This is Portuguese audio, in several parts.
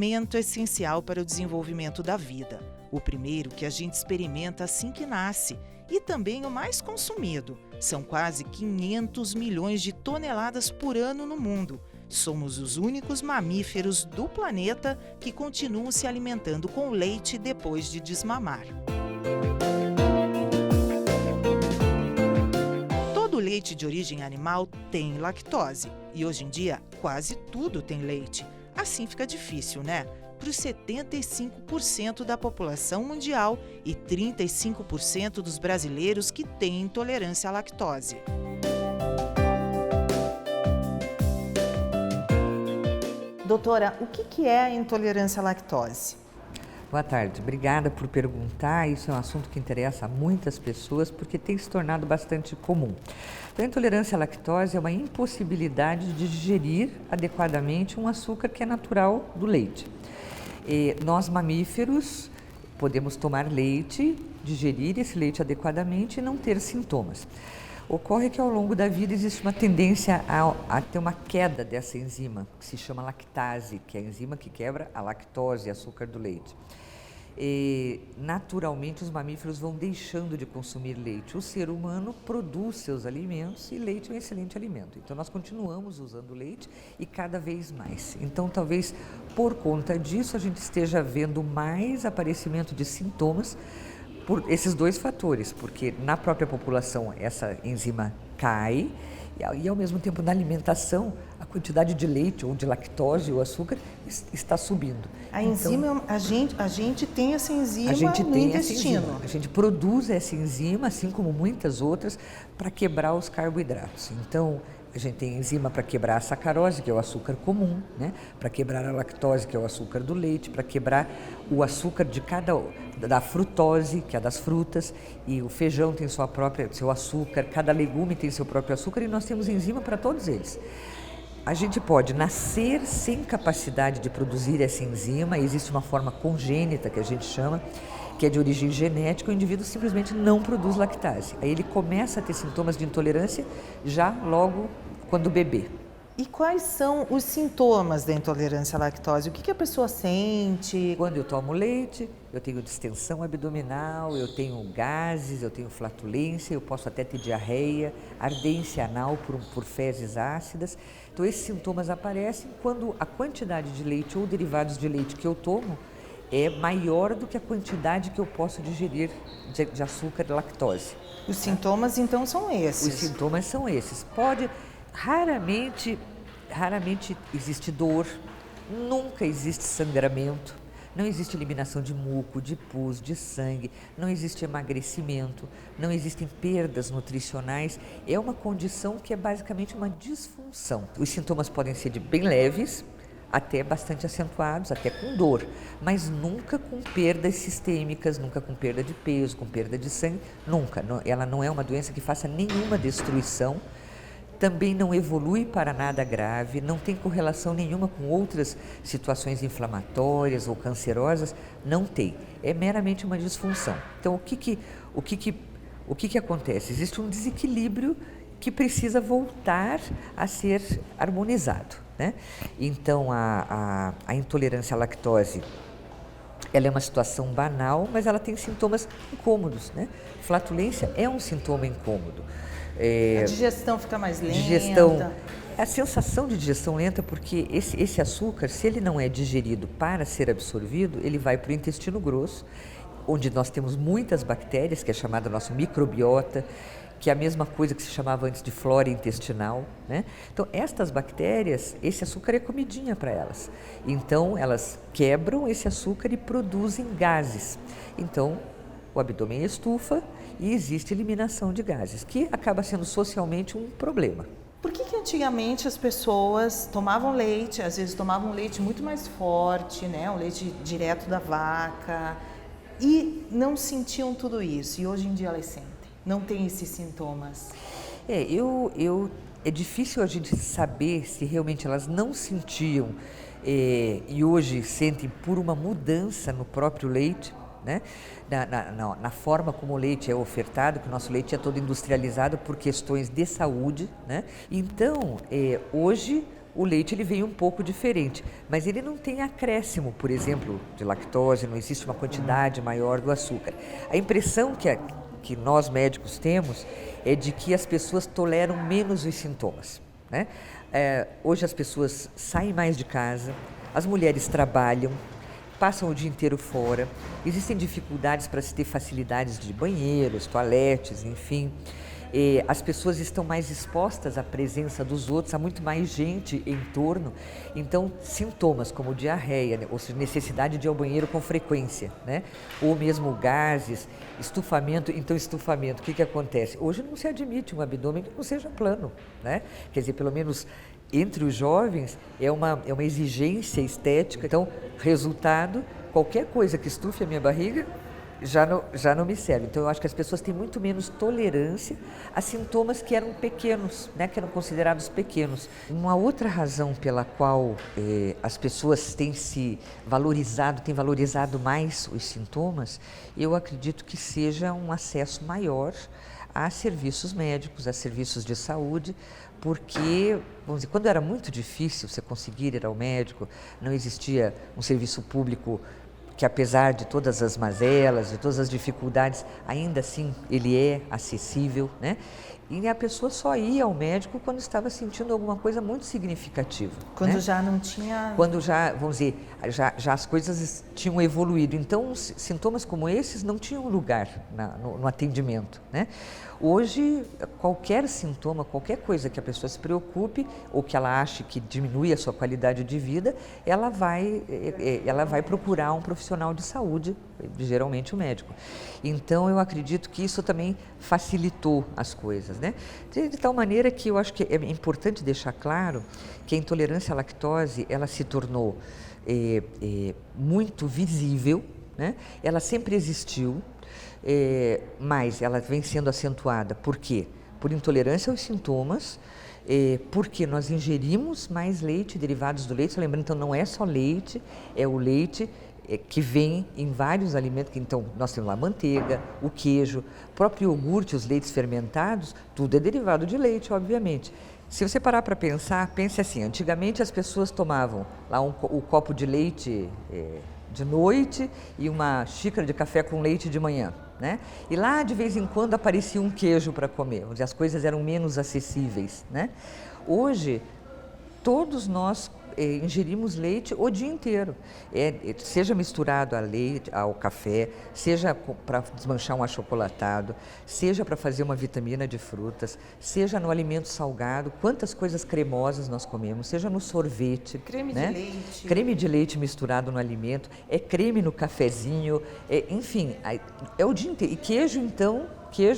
alimento essencial para o desenvolvimento da vida. O primeiro que a gente experimenta assim que nasce e também o mais consumido. São quase 500 milhões de toneladas por ano no mundo. Somos os únicos mamíferos do planeta que continuam se alimentando com leite depois de desmamar. Todo leite de origem animal tem lactose e hoje em dia quase tudo tem leite. Assim fica difícil, né? Para os 75% da população mundial e 35% dos brasileiros que têm intolerância à lactose. Doutora, o que é a intolerância à lactose? Boa tarde, obrigada por perguntar. Isso é um assunto que interessa a muitas pessoas porque tem se tornado bastante comum. Então, a intolerância à lactose é uma impossibilidade de digerir adequadamente um açúcar que é natural do leite. Nós, mamíferos, podemos tomar leite, digerir esse leite adequadamente e não ter sintomas. Ocorre que ao longo da vida existe uma tendência a ter uma queda dessa enzima, que se chama lactase, que é a enzima que quebra a lactose, açúcar do leite. Naturalmente, os mamíferos vão deixando de consumir leite. O ser humano produz seus alimentos e leite é um excelente alimento. Então, nós continuamos usando leite e cada vez mais. Então, talvez por conta disso, a gente esteja vendo mais aparecimento de sintomas por esses dois fatores, porque na própria população essa enzima cai e ao mesmo tempo na alimentação a quantidade de leite ou de lactose ou açúcar está subindo. A enzima, a gente tem essa enzima no intestino. A gente produz essa enzima, assim como muitas outras, para quebrar os carboidratos. Então, a gente tem enzima para quebrar a sacarose, que é o açúcar comum, né? Para quebrar a lactose, que é o açúcar do leite, para quebrar o açúcar da frutose, que é das frutas, e o feijão tem seu açúcar, cada legume tem seu próprio açúcar e nós temos enzima para todos eles. A gente pode nascer sem capacidade de produzir essa enzima, existe uma forma congênita que a gente chama, que é de origem genética, o indivíduo simplesmente não produz lactase. Aí ele começa a ter sintomas de intolerância já logo quando bebê. E quais são os sintomas da intolerância à lactose? O que a pessoa sente? Quando eu tomo leite, eu tenho distensão abdominal, eu tenho gases, eu tenho flatulência, eu posso até ter diarreia, ardência anal por fezes ácidas. Então esses sintomas aparecem quando a quantidade de leite ou derivados de leite que eu tomo é maior do que a quantidade que eu posso digerir de açúcar e lactose. Os sintomas, então, são esses? Os sintomas são esses. Raramente existe dor, nunca existe sangramento, não existe eliminação de muco, de pus, de sangue, não existe emagrecimento, não existem perdas nutricionais. É uma condição que é basicamente uma disfunção. Os sintomas podem ser de bem leves, até bastante acentuados, até com dor, mas nunca com perdas sistêmicas, nunca com perda de peso, com perda de sangue, nunca. Ela não é uma doença que faça nenhuma destruição, também não evolui para nada grave, não tem correlação nenhuma com outras situações inflamatórias ou cancerosas, não tem. É meramente uma disfunção. Então, o que acontece? Existe um desequilíbrio que precisa voltar a ser harmonizado, né? Então, a intolerância à lactose, ela é uma situação banal, mas ela tem sintomas incômodos, né? Flatulência é um sintoma incômodo. A digestão fica mais lenta. A sensação de digestão lenta, porque esse açúcar, se ele não é digerido para ser absorvido, ele vai para o intestino grosso, onde nós temos muitas bactérias, que é chamada nosso microbiota, que é a mesma coisa que se chamava antes de flora intestinal, né? Então, estas bactérias, esse açúcar é comidinha para elas. Então, elas quebram esse açúcar e produzem gases. Então, o abdômen estufa e existe eliminação de gases, que acaba sendo socialmente um problema. Por que antigamente as pessoas tomavam leite, às vezes tomavam leite muito mais forte, né? Um leite direto da vaca, e não sentiam tudo isso, e hoje em dia elas sentem? Não tem esses sintomas? É difícil a gente saber se realmente elas não sentiam e hoje sentem por uma mudança no próprio leite, né? Na forma como o leite é ofertado, que o nosso leite é todo industrializado por questões de saúde, né? Então, hoje o leite ele vem um pouco diferente, mas ele não tem acréscimo, por exemplo, de lactose, não existe uma quantidade maior do açúcar. A impressão que nós médicos temos é de que as pessoas toleram menos os sintomas, né? Hoje as pessoas saem mais de casa, as mulheres trabalham, passam o dia inteiro fora, existem dificuldades para se ter facilidades de banheiros, toaletes, enfim. As pessoas estão mais expostas à presença dos outros, há muito mais gente em torno, então sintomas como diarreia, né, ou seja, necessidade de ir ao banheiro com frequência, né, ou mesmo gases, estufamento. Então estufamento, o que acontece? Hoje não se admite um abdômen que não seja plano, né? Quer dizer, pelo menos entre os jovens é uma exigência estética. Então, resultado, qualquer coisa que estufe a minha barriga já não me serve. Então eu acho que as pessoas têm muito menos tolerância a sintomas que eram pequenos, né, que eram considerados pequenos. Uma outra razão pela qual as pessoas têm valorizado mais os sintomas, eu acredito que seja um acesso maior a serviços médicos, a serviços de saúde, porque, vamos dizer, quando era muito difícil você conseguir ir ao médico, não existia um serviço público que, apesar de todas as mazelas, de todas as dificuldades, ainda assim ele é acessível, né? E a pessoa só ia ao médico quando estava sentindo alguma coisa muito significativa. Quando, né? Já não tinha... Quando já, vamos dizer, já as coisas tinham evoluído. Então, sintomas como esses não tinham lugar no atendimento, né? Hoje, qualquer sintoma, qualquer coisa que a pessoa se preocupe ou que ela ache que diminui a sua qualidade de vida, ela vai procurar um profissional de saúde, geralmente o médico. Então, eu acredito que isso também facilitou as coisas, né? De tal maneira que eu acho que é importante deixar claro que a intolerância à lactose, ela se tornou muito visível, né? Ela sempre existiu. Mas ela vem sendo acentuada. Por quê? Por intolerância aos sintomas, porque nós ingerimos mais leite, derivados do leite. Lembrando, então, não é só leite, é o leite que vem em vários alimentos. Então, nós temos lá a manteiga, o queijo, o próprio iogurte, os leites fermentados, tudo é derivado de leite, obviamente. Se você parar para pensar, pense assim, antigamente as pessoas tomavam lá o copo de leite de noite e uma xícara de café com leite de manhã, né? E lá de vez em quando aparecia um queijo para comer, onde as coisas eram menos acessíveis, né? Hoje, todos nós ingerimos leite o dia inteiro, seja misturado ao café, seja para desmanchar um achocolatado, seja para fazer uma vitamina de frutas, seja no alimento salgado, quantas coisas cremosas nós comemos, seja no sorvete, creme, né? de leite. Creme de leite misturado no alimento, creme no cafezinho, enfim, é o dia inteiro. E queijo, então, que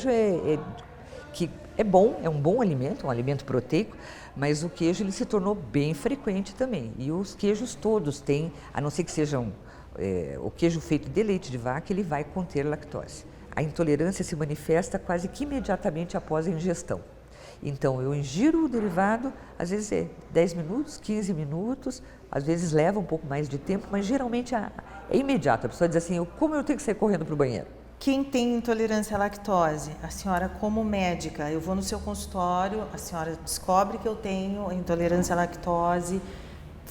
é bom, é um bom alimento, um alimento proteico, mas o queijo ele se tornou bem frequente também. E os queijos todos têm, a não ser que sejam o queijo feito de leite de vaca, ele vai conter lactose. A intolerância se manifesta quase que imediatamente após a ingestão. Então, eu ingiro o derivado, às vezes 10 minutos, 15 minutos, às vezes leva um pouco mais de tempo, mas geralmente é imediato. A pessoa diz assim, como eu tenho que sair correndo para o banheiro? Quem tem intolerância à lactose, a senhora como médica, eu vou no seu consultório, a senhora descobre que eu tenho intolerância à lactose,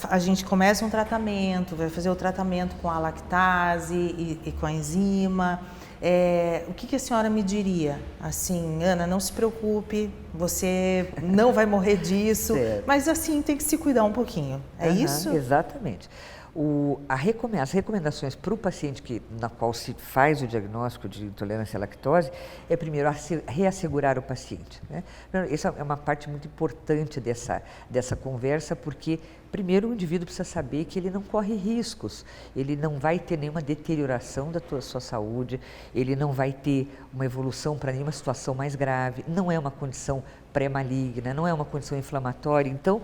a gente começa um tratamento, vai fazer o tratamento com a lactase e com a enzima. O que a senhora me diria? Assim, Ana, não se preocupe, você não vai morrer disso, mas assim, tem que se cuidar um pouquinho, é isso? Exatamente. As recomendações para o paciente na qual se faz o diagnóstico de intolerância à lactose é, primeiro, reassegurar o paciente, né? Essa é uma parte muito importante dessa conversa, porque, primeiro, o indivíduo precisa saber que ele não corre riscos, ele não vai ter nenhuma deterioração da sua saúde, ele não vai ter uma evolução para nenhuma situação mais grave, não é uma condição pré-maligna, não é uma condição inflamatória. Então,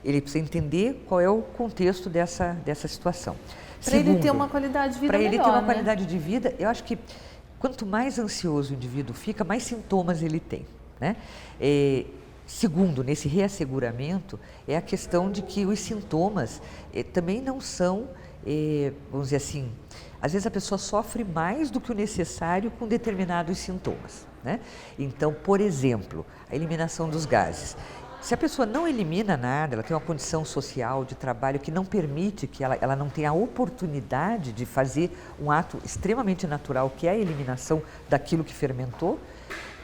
ele precisa entender qual é o contexto dessa situação. Para ele ter uma qualidade de vida melhor, Para ele ter uma né? qualidade de vida, eu acho que quanto mais ansioso o indivíduo fica, mais sintomas ele tem, né? Segundo, nesse reasseguramento, é a questão de que os sintomas também não são, vamos dizer assim, às vezes a pessoa sofre mais do que o necessário com determinados sintomas, né? Então, por exemplo, a eliminação dos gases. Se a pessoa não elimina nada, ela tem uma condição social de trabalho que não permite que ela não tenha a oportunidade de fazer um ato extremamente natural, que é a eliminação daquilo que fermentou,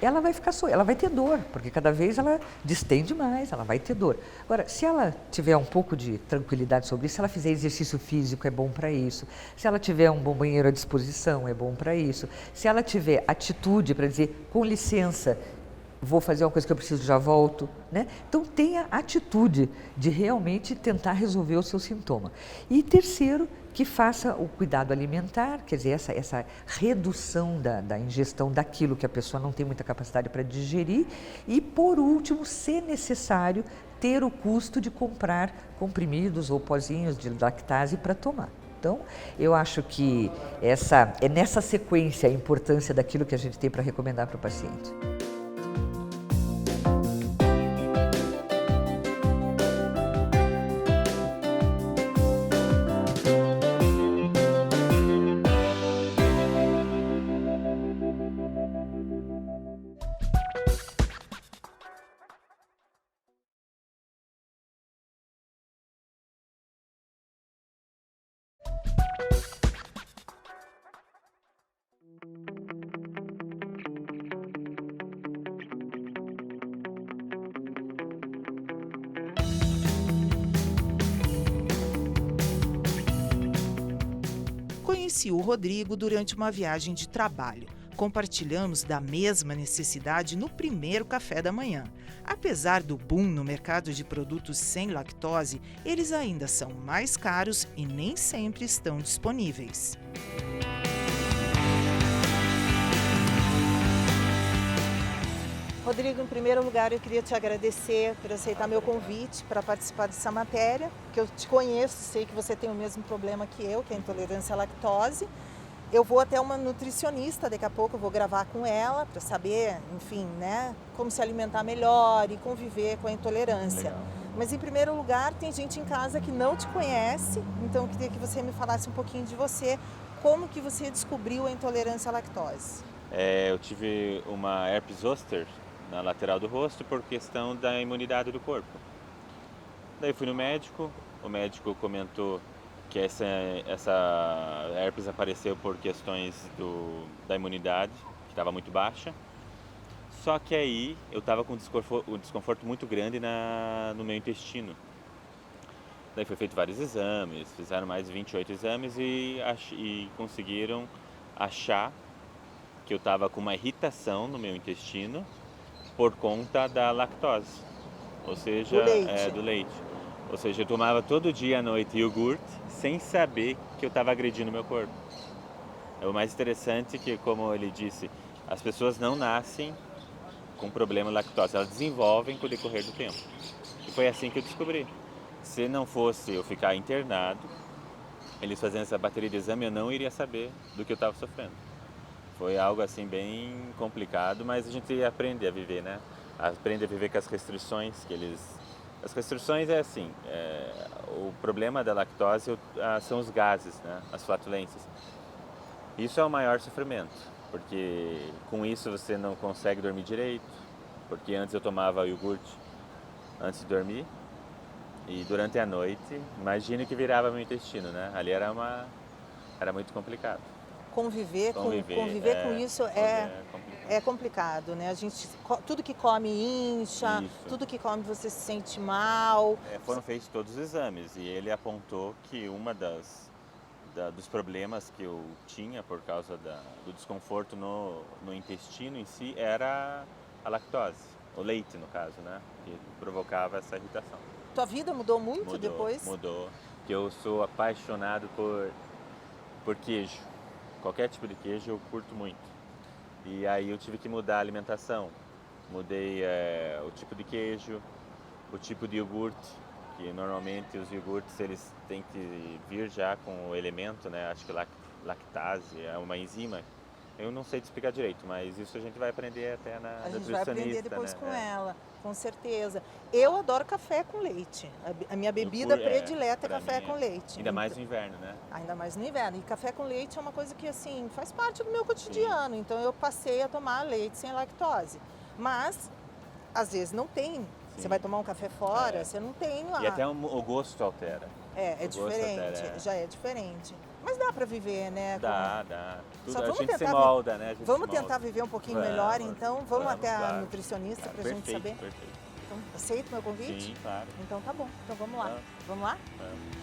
ela vai ficar ela vai ter dor, porque cada vez ela distende mais, ela vai ter dor. Agora, se ela tiver um pouco de tranquilidade sobre isso, se ela fizer exercício físico, é bom para isso. Se ela tiver um bom banheiro à disposição, é bom para isso. Se ela tiver atitude para dizer, com licença, vou fazer uma coisa que eu preciso, já volto, né? Então tenha atitude de realmente tentar resolver o seu sintoma. E terceiro, que faça o cuidado alimentar, quer dizer, essa redução da ingestão daquilo que a pessoa não tem muita capacidade para digerir. E por último, se necessário, ter o custo de comprar comprimidos ou pozinhos de lactase para tomar. Então, eu acho que é nessa sequência a importância daquilo que a gente tem para recomendar para o paciente. Conheci o Rodrigo durante uma viagem de trabalho. Compartilhamos da mesma necessidade no primeiro café da manhã. Apesar do boom no mercado de produtos sem lactose, eles ainda são mais caros e nem sempre estão disponíveis. Rodrigo, em primeiro lugar, eu queria te agradecer por aceitar meu convite para participar dessa matéria, que eu te conheço, sei que você tem o mesmo problema que eu, que é a intolerância à lactose. Eu vou até uma nutricionista, daqui a pouco eu vou gravar com ela para saber, enfim, né, como se alimentar melhor e conviver com a intolerância. Legal. Mas, em primeiro lugar, tem gente em casa que não te conhece, então eu queria que você me falasse um pouquinho de você, como que você descobriu a intolerância à lactose. Eu tive uma herpes zoster na lateral do rosto por questão da imunidade do corpo. Daí fui no médico, o médico comentou que essa herpes apareceu por questões da imunidade, que estava muito baixa. Só que aí eu estava com um desconforto muito grande no meu intestino. Daí foi feito vários exames, fizeram mais de 28 exames e conseguiram achar que eu estava com uma irritação no meu intestino por conta da lactose, ou seja, do leite. Ou seja, eu tomava todo dia à noite iogurte sem saber que eu estava agredindo o meu corpo. O mais interessante é que, como ele disse, as pessoas não nascem com problema de lactose, elas desenvolvem com o decorrer do tempo. E foi assim que eu descobri. Se não fosse eu ficar internado, eles fazendo essa bateria de exame, eu não iria saber do que eu estava sofrendo. Foi algo assim bem complicado, mas a gente aprende a viver, né? Aprende a viver com as restrições que eles... As restrições é assim, o problema da lactose são os gases, né? As flatulências. Isso é o maior sofrimento, porque com isso você não consegue dormir direito, porque antes eu tomava iogurte antes de dormir e durante a noite, imagine que virava meu intestino, né? Ali era muito complicado. Conviver com isso é complicado, né? A gente, tudo que come incha, Isso. tudo que come você se sente mal. Foram feitos todos os exames e ele apontou que dos problemas que eu tinha por causa do desconforto no intestino em si era a lactose, o leite no caso, né? Que provocava essa irritação. Tua vida mudou muito depois? Mudou, porque eu sou apaixonado por queijo. Qualquer tipo de queijo eu curto muito. E aí eu tive que mudar a alimentação. Mudei o tipo de queijo, o tipo de iogurte, que normalmente os iogurtes eles têm que vir já com o elemento, né? Acho que lactase é uma enzima. Eu não sei te explicar direito, mas isso a gente vai aprender até na nutricionista. A gente vai aprender depois, né, com ela, com certeza. Eu adoro café com leite. A minha bebida predileta é café com leite. Ainda mais no inverno, né? Ainda mais no inverno. E café com leite é uma coisa que, assim, faz parte do meu cotidiano. Sim. Então, eu passei a tomar leite sem lactose. Mas, às vezes, não tem Você vai tomar um café fora, você não tem E até o gosto altera. É o gosto diferente, altera, já é diferente. Mas dá pra viver, né? Dá. Tudo, Só a vamos gente se tentar molda, né? A gente Vamos se molda. tentar viver um pouquinho melhor, então. Vamos até a claro. nutricionista pra gente Perfeito, saber. perfeito. Então, aceita o meu convite? Sim, claro. Então tá bom. Então vamos lá. Vamos lá? Vamos.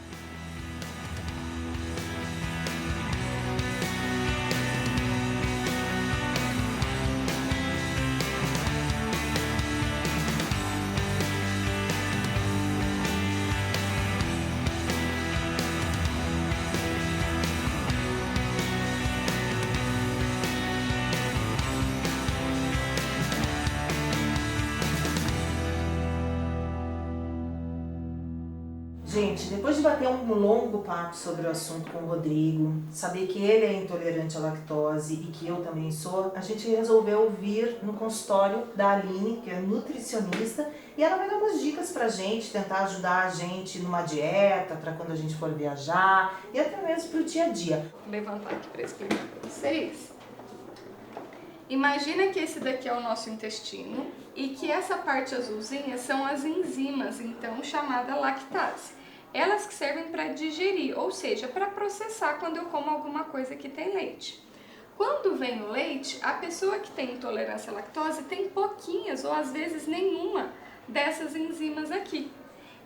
Gente, depois de bater um longo papo sobre o assunto com o Rodrigo, saber que ele é intolerante à lactose e que eu também sou, a gente resolveu vir no consultório da Aline, que é nutricionista, e ela vai dar umas dicas pra gente, tentar ajudar a gente numa dieta, para quando a gente for viajar e até mesmo pro dia a dia. Vou levantar aqui para explicar para vocês. Imagina que esse daqui é o nosso intestino e que essa parte azulzinha são as enzimas, então chamada lactase. Elas que servem para digerir, ou seja, para processar quando eu como alguma coisa que tem leite. Quando vem o leite, a pessoa que tem intolerância à lactose tem pouquinhas ou às vezes nenhuma dessas enzimas aqui.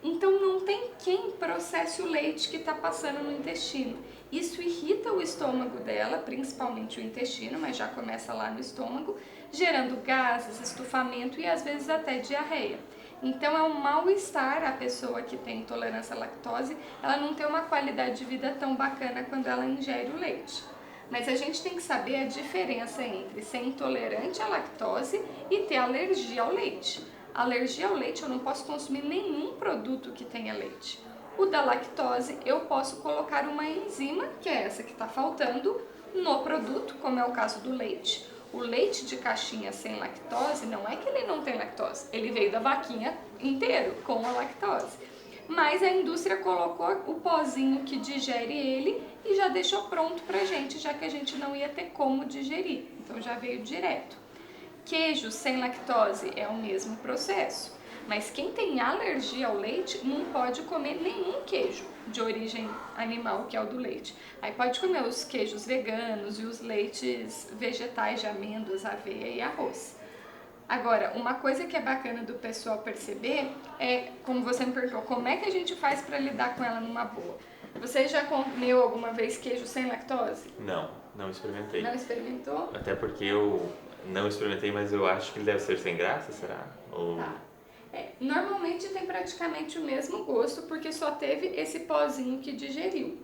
Então não tem quem processe o leite que está passando no intestino. Isso irrita o estômago dela, principalmente o intestino, mas já começa lá no estômago, gerando gases, estufamento e às vezes até diarreia. Então é um mal-estar a pessoa que tem intolerância à lactose, ela não tem uma qualidade de vida tão bacana quando ela ingere o leite. Mas a gente tem que saber a diferença entre ser intolerante à lactose e ter alergia ao leite. Alergia ao leite, eu não posso consumir nenhum produto que tenha leite. O da lactose, eu posso colocar uma enzima, que é essa que está faltando, no produto, como é o caso do leite. O leite de caixinha sem lactose, não é que ele não tem lactose, ele veio da vaquinha inteiro com a lactose. Mas a indústria colocou o pozinho que digere ele e já deixou pronto pra gente, já que a gente não ia ter como digerir. Então já veio direto. Queijo sem lactose é o mesmo processo, mas quem tem alergia ao leite não pode comer nenhum queijo de origem animal, que é o do leite. Aí pode comer os queijos veganos e os leites vegetais de amêndoas, aveia e arroz. Agora, uma coisa que é bacana do pessoal perceber é, como você me perguntou, como é que a gente faz para lidar com ela numa boa? Você já comeu alguma vez queijo sem lactose? Não experimentei. Não experimentou? Até porque eu não experimentei, mas eu acho que ele deve ser sem graça, será? Ou... Tá. Normalmente tem praticamente o mesmo gosto, porque só teve esse pozinho que digeriu.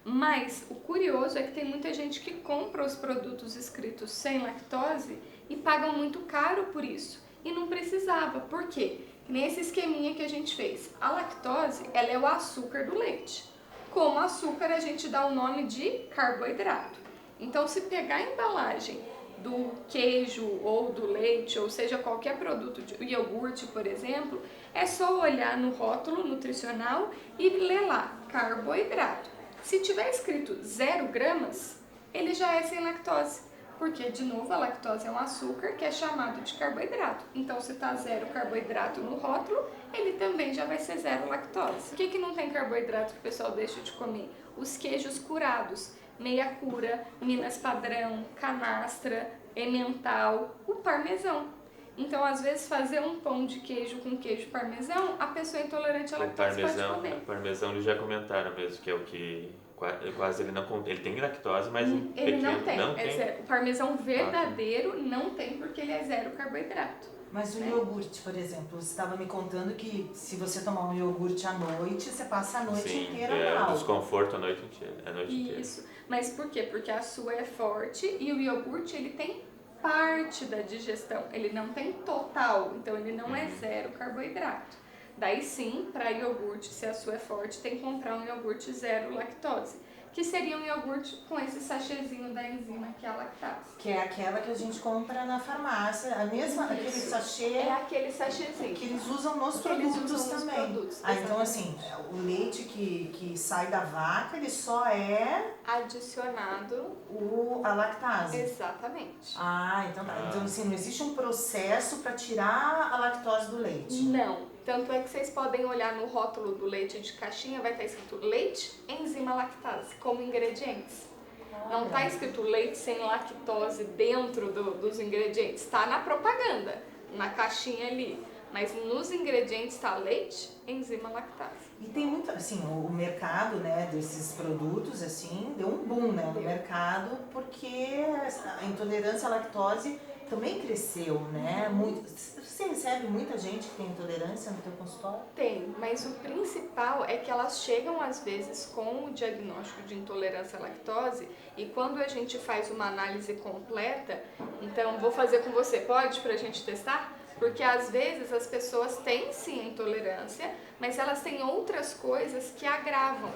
Mas o curioso é que tem muita gente que compra os produtos escritos sem lactose e pagam muito caro por isso. E não precisava. Por quê? Nesse esqueminha que a gente fez. A lactose, ela é o açúcar do leite. Como açúcar, a gente dá o nome de carboidrato. Então, se pegar a embalagem do queijo ou do leite, ou seja, qualquer produto, de iogurte, por exemplo, é só olhar no rótulo nutricional e ler lá, carboidrato. Se tiver escrito 0 gramas, ele já é sem lactose, porque, de novo, a lactose é um açúcar que é chamado de carboidrato. Então, se está 0 carboidrato no rótulo, ele também já vai ser 0 lactose. O que não tem carboidrato que o pessoal deixa de comer? Os queijos curados. Meia cura, Minas Padrão, Canastra, Emmental, o parmesão. Então, às vezes, fazer um pão de queijo com queijo parmesão, a pessoa intolerante à lactose pode comer. O parmesão eles já comentaram mesmo, que é o que quase ele não contém. Ele tem lactose, mas ele pequeno, não tem. Não tem? O parmesão verdadeiro não tem, porque ele é 0 carboidrato. Mas o iogurte, por exemplo, você estava me contando que se você tomar um iogurte à noite, você passa a noite inteira mal. Desconforto a noite inteira. Isso. Mas por quê? Porque a sua é forte e o iogurte ele tem parte da digestão, ele não tem total, então ele não é 0 carboidrato. Daí sim, para iogurte, se a sua é forte, tem que comprar um iogurte 0 lactose, que seria um iogurte com esse sachêzinho da enzima que é a lactase. Que é aquela que a gente compra na farmácia, a mesma, aquele sachê. É aquele sachêzinho. Que eles usam nos produtos também. Então assim, o leite que sai da vaca, ele só é adicionado a lactase. Exatamente. Então tá. Então assim, não existe um processo para tirar a lactose do leite. Não. Tanto é que vocês podem olhar no rótulo do leite de caixinha, vai estar escrito leite, enzima lactase, como ingredientes. Não está escrito leite sem lactose dentro dos ingredientes, está na propaganda, na caixinha ali. Mas nos ingredientes está leite, enzima lactase. E tem muito, assim, o mercado, né, desses produtos, assim, deu um boom, né, no mercado, porque a intolerância à lactose também cresceu, né? Você recebe muita gente que tem intolerância no teu consultório? Tem, mas o principal é que elas chegam às vezes com o diagnóstico de intolerância à lactose e quando a gente faz uma análise completa, então vou fazer com você, pode, pra gente testar? Porque às vezes as pessoas têm sim a intolerância, mas elas têm outras coisas que agravam.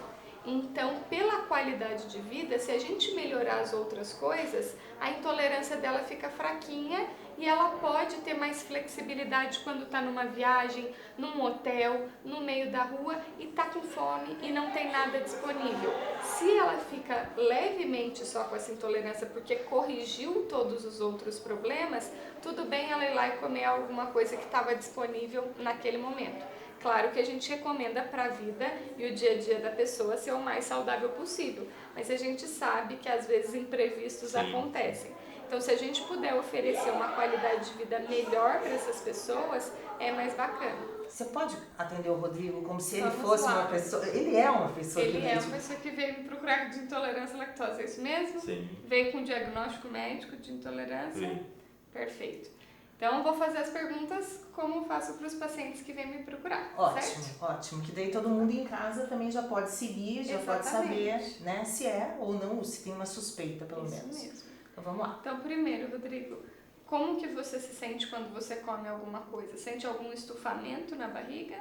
Então, pela qualidade de vida, se a gente melhorar as outras coisas, a intolerância dela fica fraquinha e ela pode ter mais flexibilidade quando está numa viagem, num hotel, no meio da rua e está com fome e não tem nada disponível. Se ela fica levemente só com essa intolerância porque corrigiu todos os outros problemas, tudo bem ela ir lá e comer alguma coisa que estava disponível naquele momento. Claro que a gente recomenda para a vida e o dia a dia da pessoa ser o mais saudável possível, mas a gente sabe que às vezes imprevistos acontecem. Então, se a gente puder oferecer uma qualidade de vida melhor para essas pessoas, é mais bacana. Você pode atender o Rodrigo como se ele Vamos fosse lá. uma pessoa... Ele é uma pessoa que Ele é vende... uma pessoa que veio me procurar de intolerância à lactose, é isso mesmo? Sim. Veio com diagnóstico médico de intolerância? Sim. Perfeito. Então, eu vou fazer as perguntas como faço para os pacientes que vêm me procurar, Ótimo, certo? ótimo. Que daí todo mundo em casa também já pode seguir, já pode saber, Exatamente. né, se é ou não, ou se tem uma suspeita, pelo Isso menos. mesmo. Então vamos lá. Então, primeiro, Rodrigo, como que você se sente quando você come alguma coisa? Sente algum estufamento na barriga?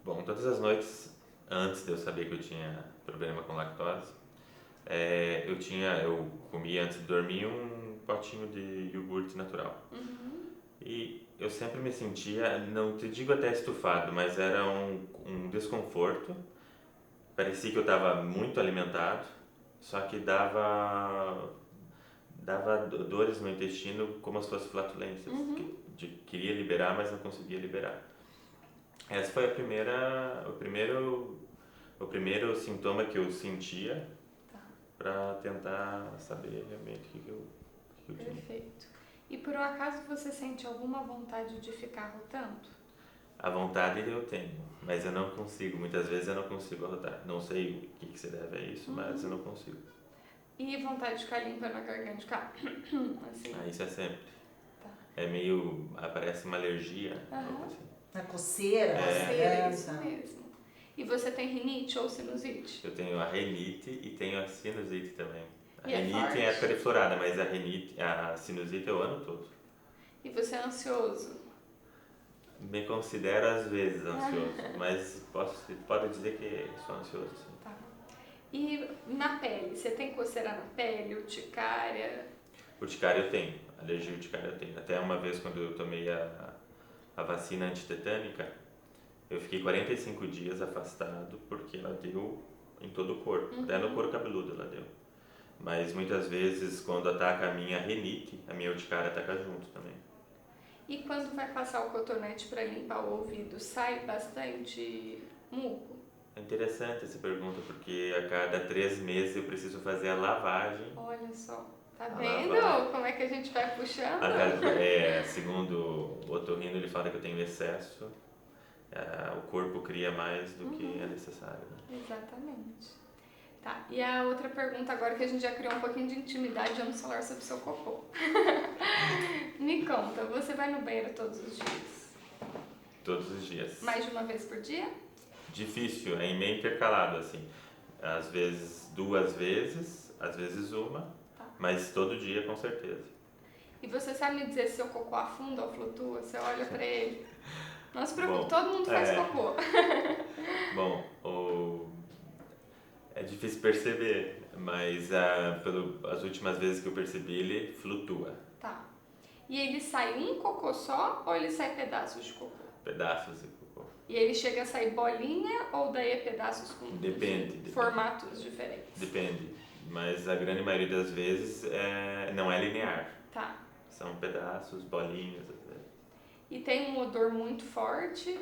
Bom, todas as noites, antes de eu saber que eu tinha problema com lactose, eu comia antes de dormir um potinho de iogurte natural. E eu sempre me sentia, não te digo até estufado, mas era um desconforto. Parecia que eu estava muito alimentado, só que dava dores no intestino como se fossem flatulências. Queria liberar, mas não conseguia liberar. Essa foi o primeiro sintoma que eu sentia para tentar saber realmente o que eu tinha. Perfeito. E por um acaso você sente alguma vontade de ficar arrotando? A vontade eu tenho, mas eu não consigo. Muitas vezes eu não consigo arrotar. Não sei o que se deve a isso, mas eu não consigo. E vontade de ficar limpando a garganta, de ficar assim? Isso é sempre. Tá. É meio... Aparece uma alergia. Algo assim. A coceira. Coceira, isso mesmo. E você tem rinite ou sinusite? Eu tenho a rinite e tenho a sinusite também. A E é rinite forte? é época de florada, mas a sinusite é o ano todo. E você é ansioso? Me considero às vezes ansioso, mas pode dizer que sou ansioso, sim. Tá. E na pele? Você tem coceira na pele, urticária? Urticária eu tenho, alergia à urticária eu tenho. Até uma vez quando eu tomei a vacina antitetânica, eu fiquei 45 dias afastado porque ela deu em todo o corpo, até no couro cabeludo ela deu. Mas muitas vezes quando ataca a minha rinite, a minha urticária ataca junto também. E quando vai passar o cotonete para limpar o ouvido, sai bastante muco? É interessante essa pergunta porque a cada 3 meses eu preciso fazer a lavagem. Olha só, tá A vendo lavagem. como é que a gente vai puxando? Segundo o otorrino, ele fala que eu tenho excesso, o corpo cria mais do que é necessário. Né? Exatamente. Tá, e a outra pergunta agora que a gente já criou um pouquinho de intimidade, vamos falar sobre o seu cocô. Me conta, você vai no banheiro todos os dias? Todos os dias. Mais de uma vez por dia? Difícil, é meio intercalado assim. Às vezes 2 vezes, às vezes uma, mas todo dia com certeza. E você sabe me dizer se seu cocô afunda ou flutua? Você olha pra ele? Não se preocupe, Bom, todo mundo faz cocô. Bom, é difícil perceber, mas as últimas vezes que eu percebi, ele flutua. Tá. E ele sai um cocô só ou ele sai pedaços de cocô? Pedaços de cocô. E ele chega a sair bolinha ou daí é pedaços com Depende. formatos diferentes? Depende, mas a grande maioria das vezes não é linear. Tá. São pedaços, bolinhas, às vezes. e tem um odor muito forte.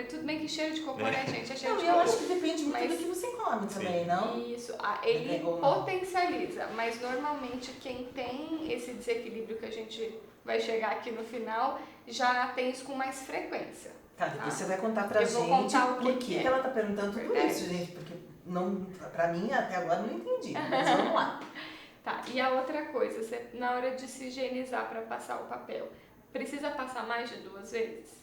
Tudo bem que cheiro de cocô, né, gente? É cheiro Não, de eu cocô. acho que depende muito Mas do que você come também, não? Isso, ele Ou não. potencializa, mas normalmente quem tem esse desequilíbrio que a gente vai chegar aqui no final, já tem isso com mais frequência. Tá, depois você vai contar pra Eu vou gente contar o por que que é. ela tá perguntando tudo Verdade. isso, gente, porque não, pra mim até agora não entendi, mas vamos lá. Tá, e a outra coisa, você, na hora de se higienizar para passar o papel, precisa passar mais de 2 vezes?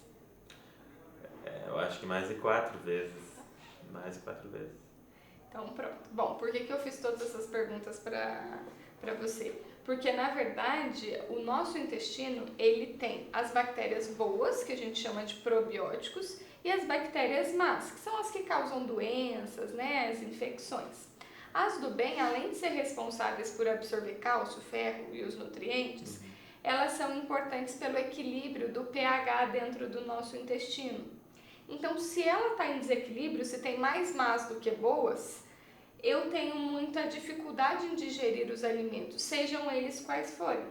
Eu acho que mais de 4 vezes. Mais de 4 vezes. Então pronto. Bom, por que eu fiz todas essas perguntas para você? Porque na verdade o nosso intestino ele tem as bactérias boas, que a gente chama de probióticos, e as bactérias más, que são as que causam doenças, né, as infecções. As do bem, além de ser responsáveis por absorver cálcio, ferro e os nutrientes, elas são importantes pelo equilíbrio do pH dentro do nosso intestino. Então, se ela está em desequilíbrio, se tem mais más do que boas, eu tenho muita dificuldade em digerir os alimentos, sejam eles quais forem.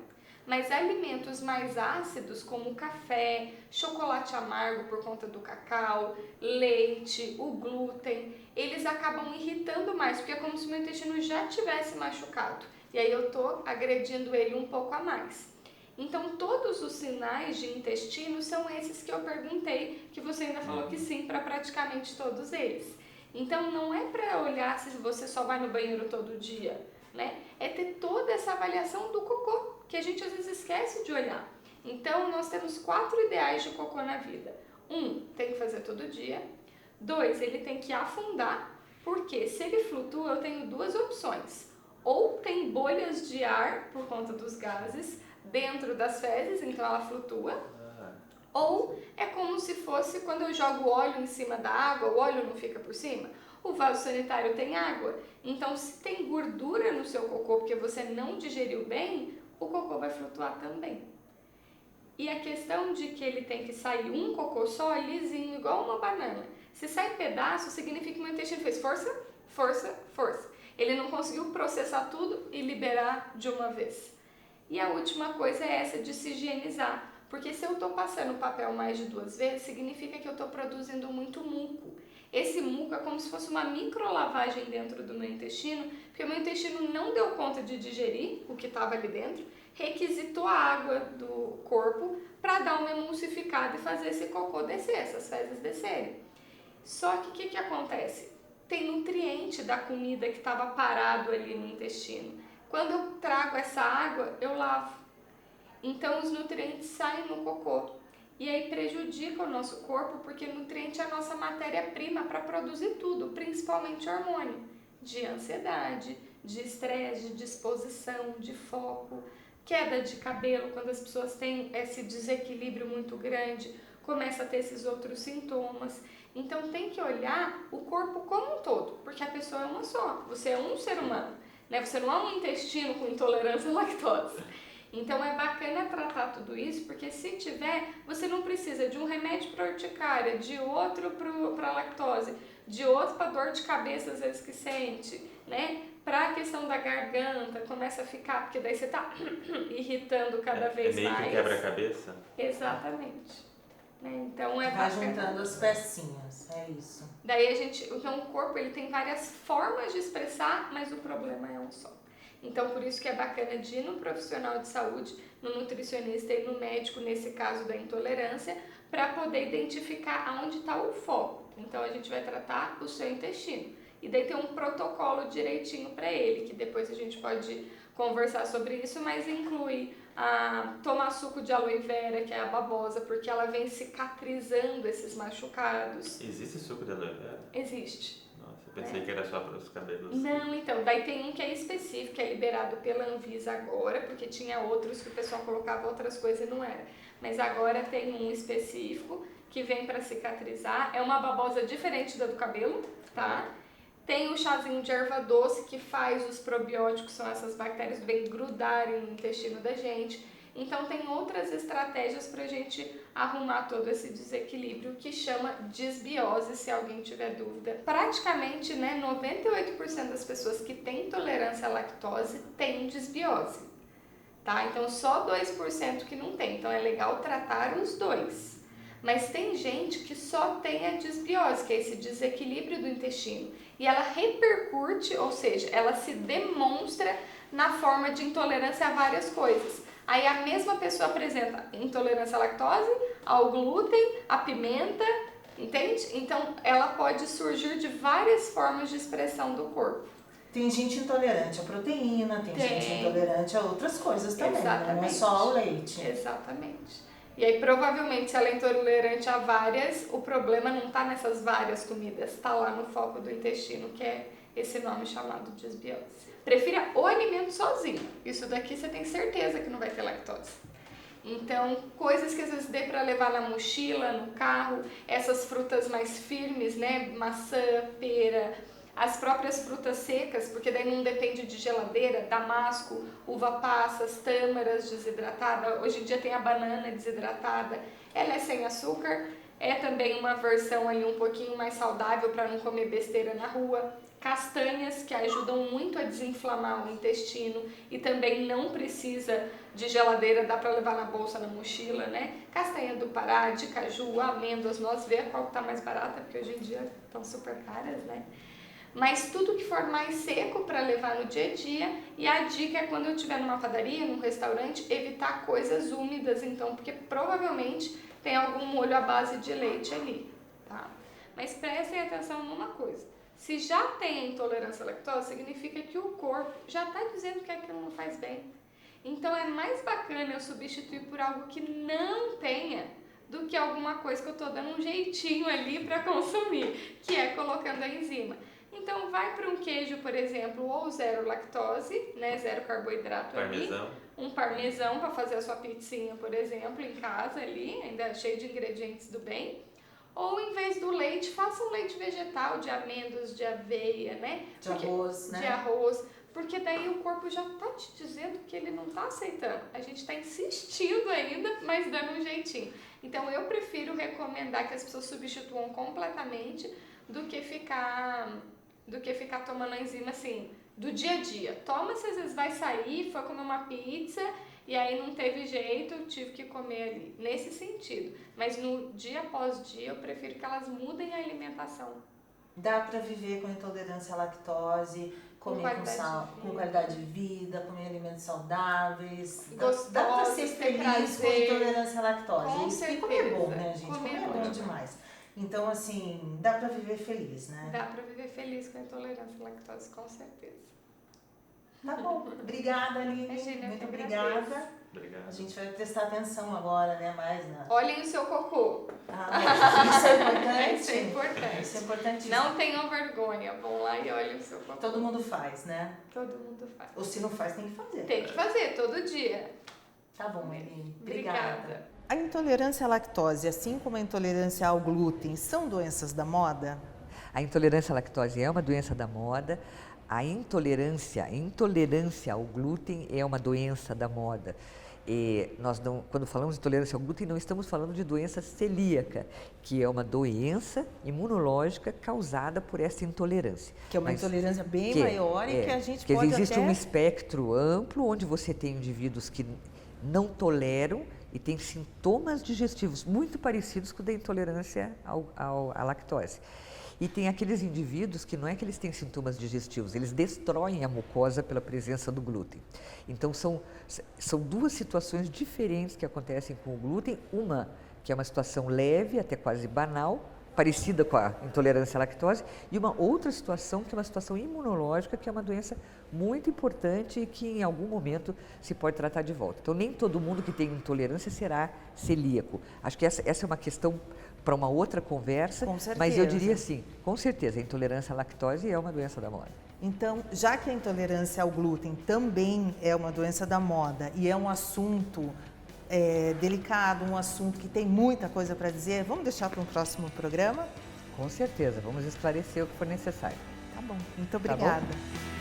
Mas alimentos mais ácidos, como café, chocolate amargo por conta do cacau, leite, o glúten, eles acabam irritando mais, porque é como se o meu intestino já tivesse machucado. E aí eu estou agredindo ele um pouco a mais. Então, todos os sinais de intestino são esses que eu perguntei, que você ainda falou que sim para praticamente todos eles. Então, não é para olhar se você só vai no banheiro todo dia, né? É ter toda essa avaliação do cocô, que a gente às vezes esquece de olhar. Então, nós temos 4 ideais de cocô na vida. 1, tem que fazer todo dia. 2, ele tem que afundar, porque se ele flutua, eu tenho 2 opções. Ou tem bolhas de ar, por conta dos gases, dentro das fezes, então ela flutua. Ou é como se fosse quando eu jogo óleo em cima da água, o óleo não fica por cima. O vaso sanitário tem água, então se tem gordura no seu cocô porque você não digeriu bem, o cocô vai flutuar também. E a questão de que ele tem que sair um cocô só, lisinho, igual uma banana. Se sai pedaço, significa que o meu intestino fez força, força, força. Ele não conseguiu processar tudo e liberar de uma vez. E a última coisa é essa de se higienizar. Porque se eu estou passando o papel mais de 2 vezes, significa que eu estou produzindo muito muco. Esse muco é como se fosse uma microlavagem dentro do meu intestino, porque o meu intestino não deu conta de digerir o que estava ali dentro, requisitou a água do corpo para dar uma emulsificada e fazer esse cocô descer, essas fezes descerem. Só que o que acontece? Tem nutriente da comida que estava parado ali no intestino. Quando eu trago essa água, eu lavo. Então, os nutrientes saem no cocô. E aí prejudica o nosso corpo, porque nutriente é a nossa matéria-prima para produzir tudo, principalmente hormônio. De ansiedade, de estresse, de disposição, de foco, queda de cabelo, quando as pessoas têm esse desequilíbrio muito grande, começa a ter esses outros sintomas. Então, tem que olhar o corpo como um todo, porque a pessoa é uma só. Você é um ser humano, né? Você não é um intestino com intolerância à lactose. Então é bacana tratar tudo isso, porque se tiver, você não precisa de um remédio para urticária, de outro para lactose, de outro para dor de cabeça às vezes que sente, né? Para a questão da garganta, começa a ficar, porque daí você tá irritando cada vez mais. É meio que quebra-cabeça? Exatamente. Né? Então é Vai bacana. juntando as pecinhas, é isso. Daí a gente, então o corpo ele tem várias formas de expressar, mas o problema é um só. Então, por isso que é bacana de ir no profissional de saúde, no nutricionista e no médico, nesse caso da intolerância, para poder identificar aonde está o foco. Então, a gente vai tratar o seu intestino. E daí tem um protocolo direitinho para ele, que depois a gente pode conversar sobre isso, mas inclui tomar suco de aloe vera, que é a babosa, porque ela vem cicatrizando esses machucados. Existe suco de aloe vera? Existe. Eu pensei que era só para os cabelos. Não, então, daí tem um que é específico, que é liberado pela Anvisa agora, porque tinha outros que o pessoal colocava outras coisas e não era. Mas agora tem um específico que vem para cicatrizar, é uma babosa diferente da do cabelo, tá? Tem o chazinho de erva doce que faz os probióticos, são essas bactérias do bem grudarem no intestino da gente. Então tem outras estratégias para a gente arrumar todo esse desequilíbrio que chama disbiose, se alguém tiver dúvida. Praticamente, né, 98% das pessoas que têm intolerância à lactose têm disbiose. tá? Então só 2% que não tem, então é legal tratar os dois. Mas tem gente que só tem a disbiose, que é esse desequilíbrio do intestino, e ela repercute, ou seja, ela se demonstra na forma de intolerância a várias coisas. Aí a mesma pessoa apresenta intolerância à lactose, ao glúten, à pimenta, entende? Então ela pode surgir de várias formas de expressão do corpo. Tem gente intolerante à proteína, tem gente intolerante a outras coisas também, né? Não é só ao leite. Exatamente. E aí, provavelmente, se ela é intolerante a várias, o problema não está nessas várias comidas, está lá no foco do intestino, que é esse nome chamado disbiose. Prefira o alimento sozinho. Isso daqui você tem certeza que não vai ter lactose. Então, coisas que às vezes dê para levar na mochila, no carro, essas frutas mais firmes, né? Maçã, pera, as próprias frutas secas, porque daí não depende de geladeira, damasco, uva passas, tâmaras desidratada. Hoje em dia tem a banana desidratada, ela é sem açúcar, é também uma versão ali um pouquinho mais saudável para não comer besteira na rua. Castanhas, que ajudam muito a desinflamar o intestino e também não precisa de geladeira, dá para levar na bolsa, na mochila, né? Castanha do Pará, de caju, amêndoas, nós vê qual que tá mais barata, porque hoje em dia estão super caras, né? Mas tudo que for mais seco para levar no dia a dia. E a dica é quando eu estiver numa padaria, num restaurante, evitar coisas úmidas, então, porque provavelmente tem algum molho à base de leite ali, tá? Mas prestem atenção numa coisa. Se já tem intolerância à lactose, significa que o corpo já está dizendo que aquilo não faz bem. Então é mais bacana eu substituir por algo que não tenha do que alguma coisa que eu estou dando um jeitinho ali para consumir, que é colocando a enzima. Então vai para um queijo, por exemplo, ou zero lactose, né, zero carboidrato Parmesão. ali, um parmesão para fazer a sua pizzinha, por exemplo, em casa ali, ainda cheio de ingredientes do bem. Ou em vez do leite, faça um leite vegetal de amêndoas, de aveia, né? Arroz, né? De arroz, porque daí o corpo já tá te dizendo que ele não tá aceitando. A gente tá insistindo ainda, mas dando um jeitinho. Então eu prefiro recomendar que as pessoas substituam completamente do que ficar tomando a enzima assim, do dia a dia. Toma se às vezes vai sair, foi comer uma pizza e aí não teve jeito, tive que comer ali. Nesse sentido. Mas no dia após dia eu prefiro que elas mudem a alimentação. Dá para viver com intolerância à lactose, comer com qualidade de vida, comer alimentos saudáveis. Dá para ser feliz com intolerância à lactose. Com certeza. E comer bom, né, gente? Comer é bom demais. Então, assim, dá para viver feliz, né? Dá para viver feliz com a intolerância à lactose, com certeza. Tá bom. Obrigada, Aline. Imagina, muito obrigada. Obrigado. A gente vai prestar atenção agora, né? Mais na... Olhem o seu cocô. Isso é importante. Isso é importante. Isso é importante. Não tenham vergonha. Vão lá e olhem o seu cocô. Todo mundo faz, né? Todo mundo faz. Ou se não faz, tem que fazer. Tem que fazer, todo dia. Tá bom, Aline. Obrigada. A intolerância à lactose, assim como a intolerância ao glúten, são doenças da moda? A intolerância à lactose é uma doença da moda. A intolerância ao glúten é uma doença da moda. E nós não, quando falamos de intolerância ao glúten, não estamos falando de doença celíaca, que é uma doença imunológica causada por essa intolerância. Que é uma intolerância bem maior e que a gente pode até... Existe um espectro amplo onde você tem indivíduos que não toleram e têm sintomas digestivos muito parecidos com o da intolerância à lactose. E tem aqueles indivíduos que não é que eles têm sintomas digestivos, eles destroem a mucosa pela presença do glúten. Então são duas situações diferentes que acontecem com o glúten, uma que é uma situação leve, até quase banal, parecida com a intolerância à lactose, e uma outra situação que é uma situação imunológica, que é uma doença muito importante e que em algum momento se pode tratar de volta. Então nem todo mundo que tem intolerância será celíaco. Acho que essa é uma questão para uma outra conversa, mas eu diria assim, com certeza, a intolerância à lactose é uma doença da moda. Então, já que a intolerância ao glúten também é uma doença da moda e é um assunto delicado, um assunto que tem muita coisa para dizer, vamos deixar para um próximo programa? Com certeza, vamos esclarecer o que for necessário. Tá bom, muito obrigada. Tá bom?